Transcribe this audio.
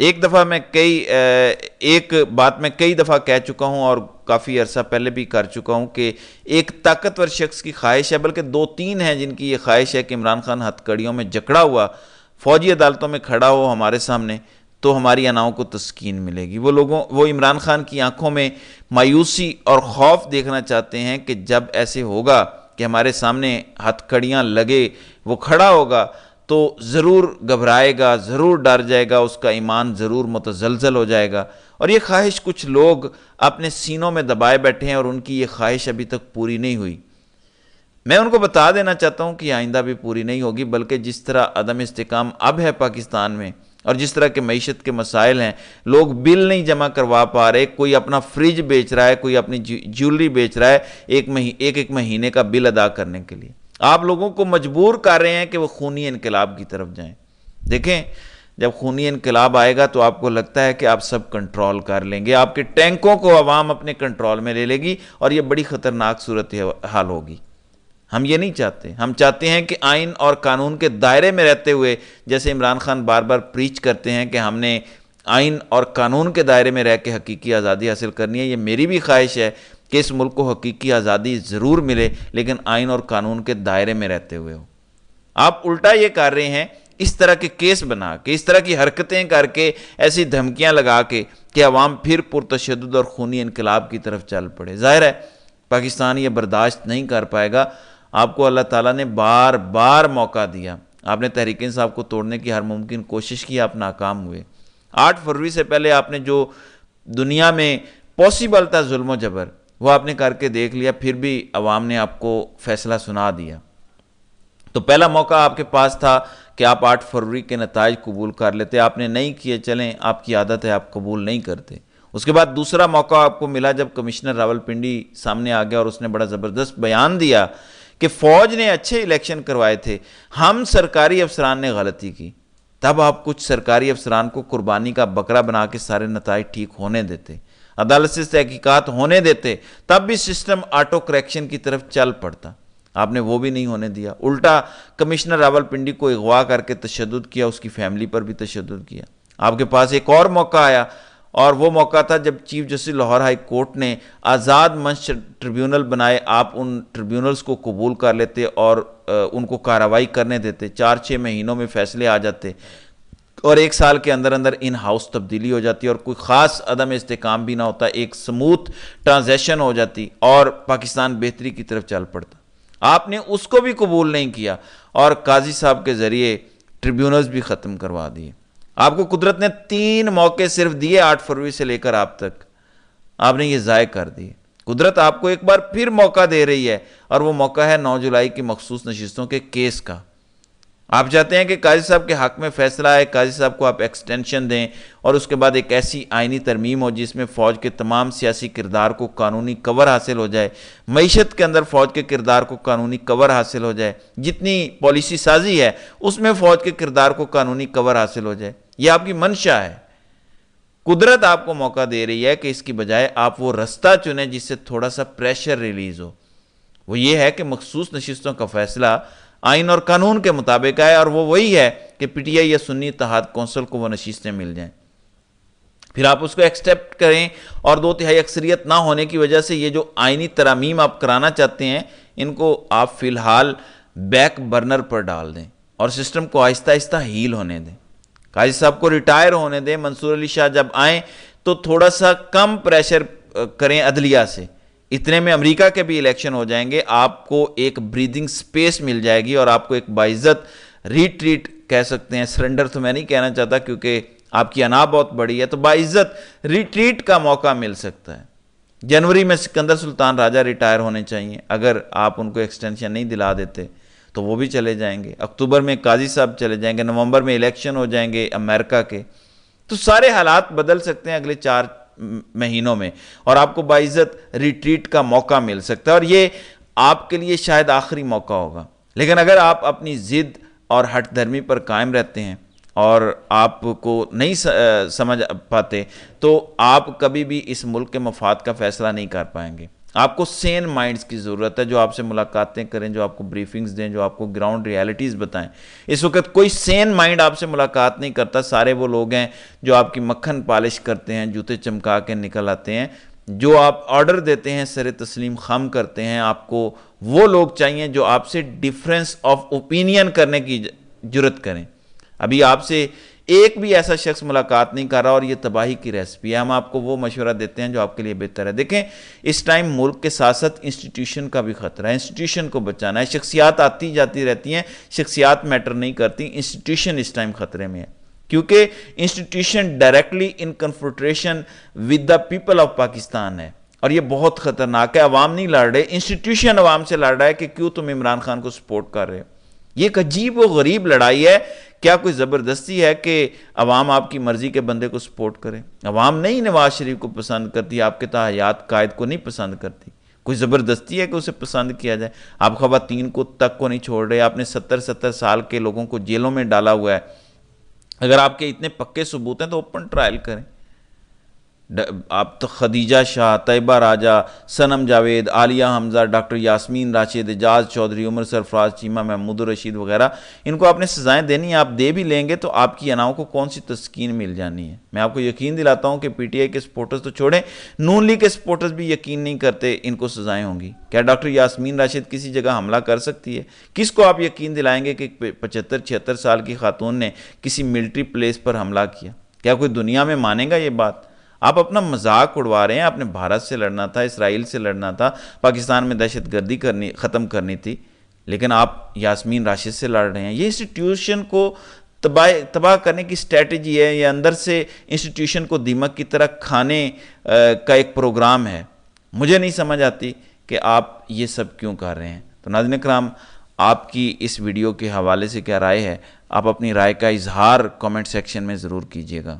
ایک دفعہ میں ایک بات میں کئی دفعہ کہہ چکا ہوں اور کافی عرصہ پہلے بھی کر چکا ہوں کہ ایک طاقتور شخص کی خواہش ہے، بلکہ 2-3 ہیں جن کی یہ خواہش ہے کہ عمران خان ہتھ کڑیوں میں جکڑا ہوا فوجی عدالتوں میں کھڑا ہو ہمارے سامنے، تو ہماری اناؤں کو تسکین ملے گی۔ وہ عمران خان کی آنکھوں میں مایوسی اور خوف دیکھنا چاہتے ہیں کہ جب ایسے ہوگا کہ ہمارے سامنے ہتھ کڑیاں لگے وہ کھڑا ہوگا تو ضرور گھبرائے گا، ضرور ڈر جائے گا، اس کا ایمان ضرور متزلزل ہو جائے گا۔ اور یہ خواہش کچھ لوگ اپنے سینوں میں دبائے بیٹھے ہیں اور ان کی یہ خواہش ابھی تک پوری نہیں ہوئی۔ میں ان کو بتا دینا چاہتا ہوں کہ آئندہ بھی پوری نہیں ہوگی، بلکہ جس طرح عدم استحکام اب ہے پاکستان میں اور جس طرح کے معیشت کے مسائل ہیں، لوگ بل نہیں جمع کروا پا رہے، کوئی اپنا فریج بیچ رہا ہے، کوئی اپنی جیولری بیچ رہا ہے ایک مہینے کا بل ادا کرنے کے لیے، آپ لوگوں کو مجبور کر رہے ہیں کہ وہ خونی انقلاب کی طرف جائیں۔ دیکھیں جب خونی انقلاب آئے گا تو آپ کو لگتا ہے کہ آپ سب کنٹرول کر لیں گے، آپ کے ٹینکوں کو عوام اپنے کنٹرول میں لے لے گی اور یہ بڑی خطرناک صورتحال ہوگی۔ ہم یہ نہیں چاہتے، ہم چاہتے ہیں کہ آئین اور قانون کے دائرے میں رہتے ہوئے، جیسے عمران خان بار بار پریچ کرتے ہیں کہ ہم نے آئین اور قانون کے دائرے میں رہ کے حقیقی آزادی حاصل کرنی ہے، یہ میری بھی خواہش ہے کہ اس ملک کو حقیقی آزادی ضرور ملے، لیکن آئین اور قانون کے دائرے میں رہتے ہوئے ہو۔ آپ الٹا یہ کر رہے ہیں، اس طرح کے کیس بنا کے، اس طرح کی حرکتیں کر کے، ایسی دھمکیاں لگا کے کہ عوام پھر پرتشدد اور خونی انقلاب کی طرف چل پڑے۔ ظاہر ہے پاکستان یہ برداشت نہیں کر پائے گا۔ آپ کو اللہ تعالیٰ نے بار بار موقع دیا، آپ نے تحریک انصاف کو توڑنے کی ہر ممکن کوشش کی، آپ ناکام ہوئے۔ 8 فروری سے پہلے آپ نے جو دنیا میں پاسبل تھا ظلم و جبر، وہ آپ نے کر کے دیکھ لیا، پھر بھی عوام نے آپ کو فیصلہ سنا دیا۔ تو پہلا موقع آپ کے پاس تھا کہ آپ 8 فروری کے نتائج قبول کر لیتے، آپ نے نہیں کیے، چلیں آپ کی عادت ہے آپ قبول نہیں کرتے۔ اس کے بعد دوسرا موقع آپ کو ملا جب کمشنر راولپنڈی سامنے آ گیا اور اس نے بڑا زبردست بیان دیا کہ فوج نے اچھے الیکشن کروائے تھے، ہم سرکاری افسران نے غلطی کی۔ تب آپ کچھ سرکاری افسران کو قربانی کا بکرا بنا کے سارے نتائج ٹھیک ہونے دیتے، عدالت سے تحقیقات ہونے دیتے، تب بھی سسٹم آٹو کریکشن کی طرف چل پڑتا۔ آپ نے وہ بھی نہیں ہونے دیا، الٹا کمشنر راولپنڈی کو اغوا کر کے تشدد کیا، اس کی فیملی پر بھی تشدد کیا۔ آپ کے پاس ایک اور موقع آیا اور وہ موقع تھا جب chief justice Lahore high court نے آزاد منچ ٹریبیونل بنائے، آپ ان ٹریبیونلز کو قبول کر لیتے اور ان کو کارروائی کرنے دیتے، 4-6 مہینوں میں فیصلے آ جاتے اور 1 سال کے اندر اندر ان ہاؤس تبدیلی ہو جاتی اور کوئی خاص عدم استحکام بھی نہ ہوتا، ایک سموتھ ٹرانزیشن ہو جاتی اور پاکستان بہتری کی طرف چل پڑتا۔ آپ نے اس کو بھی قبول نہیں کیا اور قاضی صاحب کے ذریعے ٹریبیونلز بھی ختم کروا دیے۔ آپ کو قدرت نے 3 موقع صرف دیے 8 فروری سے لے کر آپ تک، آپ نے یہ ضائع کر دیے۔ قدرت آپ کو ایک بار پھر موقع دے رہی ہے اور وہ موقع ہے 9 جولائی کی مخصوص نشستوں کے کیس کا۔ آپ چاہتے ہیں کہ قاضی صاحب کے حق میں فیصلہ آئے، قاضی صاحب کو آپ ایکسٹینشن دیں اور اس کے بعد ایک ایسی آئینی ترمیم ہو جس میں فوج کے تمام سیاسی کردار کو قانونی کور حاصل ہو جائے، معیشت کے اندر فوج کے کردار کو قانونی کور حاصل ہو جائے، جتنی پالیسی سازی ہے اس میں فوج کے کردار کو قانونی کور حاصل ہو جائے۔ یہ آپ کی منشا ہے۔ قدرت آپ کو موقع دے رہی ہے کہ اس کی بجائے آپ وہ رستہ چنیں جس سے تھوڑا سا پریشر ریلیز ہو۔ وہ یہ ہے کہ مخصوص نشستوں کا فیصلہ آئین اور قانون کے مطابق آئے اور وہ وہی ہے کہ پی ٹی آئی یا سنی اتحاد کونسل کو وہ نشستیں مل جائیں، پھر آپ اس کو ایکسیپٹ کریں اور 2/3 اکثریت نہ ہونے کی وجہ سے یہ جو آئینی ترامیم آپ کرانا چاہتے ہیں ان کو آپ فی الحال بیک برنر پر ڈال دیں اور سسٹم کو آہستہ آہستہ ہیل ہونے دیں۔ قاضی صاحب کو ریٹائر ہونے دیں، منصور علی شاہ جب آئیں تو تھوڑا سا کم پریشر کریں عدلیہ سے، اتنے میں امریکہ کے بھی الیکشن ہو جائیں گے، آپ کو ایک بریدنگ سپیس مل جائے گی اور آپ کو ایک باعزت ریٹریٹ کہہ سکتے ہیں، سرنڈر تو میں نہیں کہنا چاہتا کیونکہ آپ کی انا بہت بڑی ہے، تو باعزت ریٹریٹ کا موقع مل سکتا ہے۔ جنوری میں سکندر سلطان راجہ ریٹائر ہونے چاہیے، اگر آپ ان کو ایکسٹینشن نہیں دلا دیتے تو وہ بھی چلے جائیں گے، اکتوبر میں قاضی صاحب چلے جائیں گے، نومبر میں الیکشن ہو جائیں گے امریکہ کے، تو سارے حالات بدل سکتے ہیں اگلے 4 مہینوں میں اور آپ کو باعزت ریٹریٹ کا موقع مل سکتا ہے اور یہ آپ کے لیے شاید آخری موقع ہوگا۔ لیکن اگر آپ اپنی ضد اور ہٹ دھرمی پر قائم رہتے ہیں اور آپ کو نہیں سمجھ پاتے تو آپ کبھی بھی اس ملک کے مفاد کا فیصلہ نہیں کر پائیں گے۔ آپ کو سین مائنڈز کی ضرورت ہے جو آپ سے ملاقاتیں کریں، جو آپ کو بریفنگز دیں، جو آپ کو گراؤنڈ ریالٹیز بتائیں۔ اس وقت کوئی سین مائنڈ آپ سے ملاقات نہیں کرتا، سارے وہ لوگ ہیں جو آپ کی مکھن پالش کرتے ہیں، جوتے چمکا کے نکل آتے ہیں، جو آپ آرڈر دیتے ہیں سر تسلیم خم کرتے ہیں۔ آپ کو وہ لوگ چاہیے جو آپ سے ڈیفرنس آف اوپینین کرنے کی جرت کریں۔ ابھی آپ سے ایک بھی ایسا شخص ملاقات نہیں کر رہا، اور یہ تباہی کی ریسپی ہے۔ ہم آپ کو وہ مشورہ دیتے ہیں جو آپ کے لیے بہتر ہے۔ دیکھیں، اس ٹائم ملک کے ساتھ ساتھ انسٹیٹیوشن کا بھی خطرہ ہے، انسٹیٹیوشن کو بچانا ہے۔ شخصیات آتی جاتی رہتی ہیں، شخصیات میٹر نہیں کرتی، انسٹیٹیوشن اس ٹائم خطرے میں ہے، کیونکہ institution directly in confrontation with the people of Pakistan ہے، اور یہ بہت خطرناک ہے۔ عوام نہیں لڑ رہے، انسٹیٹیوشن عوام سے لڑ رہا ہے کہ کیوں تم عمران خان کو سپورٹ کر رہے ہو۔ یہ ایک عجیب و غریب لڑائی ہے۔ کیا کوئی زبردستی ہے کہ عوام آپ کی مرضی کے بندے کو سپورٹ کرے؟ عوام نہیں نواز شریف کو پسند کرتی، آپ کے تاحیات قائد کو نہیں پسند کرتی۔ کوئی زبردستی ہے کہ اسے پسند کیا جائے؟ آپ خواتین کو تک کو نہیں چھوڑ رہے، آپ نے 70 سال کے لوگوں کو جیلوں میں ڈالا ہوا ہے۔ اگر آپ کے اتنے پکے ثبوت ہیں تو اوپن ٹرائل کریں۔ آپ تو خدیجہ شاہ، طیبہ راجہ، صنم جاوید، عالیہ حمزہ، ڈاکٹر یاسمین راشد، اعجاز چودھری، عمر سرفراز چیمہ، محمود الرشید وغیرہ، ان کو آپ نے سزائیں دینی ہیں۔ آپ دے بھی لیں گے تو آپ کی اناؤں کو کون سی تسکین مل جانی ہے؟ میں آپ کو یقین دلاتا ہوں کہ پی ٹی آئی کے سپورٹرز تو چھوڑیں، نون لیگ کے سپورٹرز بھی یقین نہیں کرتے ان کو سزائیں ہوں گی۔ کیا ڈاکٹر یاسمین راشد کسی جگہ حملہ کر سکتی ہے؟ کس کو آپ یقین دلائیں گے کہ 75-76 سال کی خاتون نے کسی ملٹری پلیس پر حملہ کیا؟ کیا کوئی دنیا میں مانے گا یہ بات؟ آپ اپنا مذاق اڑوا رہے ہیں۔ آپ نے بھارت سے لڑنا تھا، اسرائیل سے لڑنا تھا، پاکستان میں دہشت گردی ختم کرنی تھی، لیکن آپ یاسمین راشد سے لڑ رہے ہیں۔ یہ انسٹیٹیوشن کو تباہ کرنے کی اسٹریٹجی ہے، یہ اندر سے انسٹیٹیوشن کو دیمک کی طرح کھانے کا ایک پروگرام ہے۔ مجھے نہیں سمجھ آتی کہ آپ یہ سب کیوں کر رہے ہیں۔ تو ناظرین کرام، آپ کی اس ویڈیو کے حوالے سے کیا رائے ہے؟ آپ اپنی رائے کا اظہار کامنٹ سیکشن میں ضرور کیجیے گا۔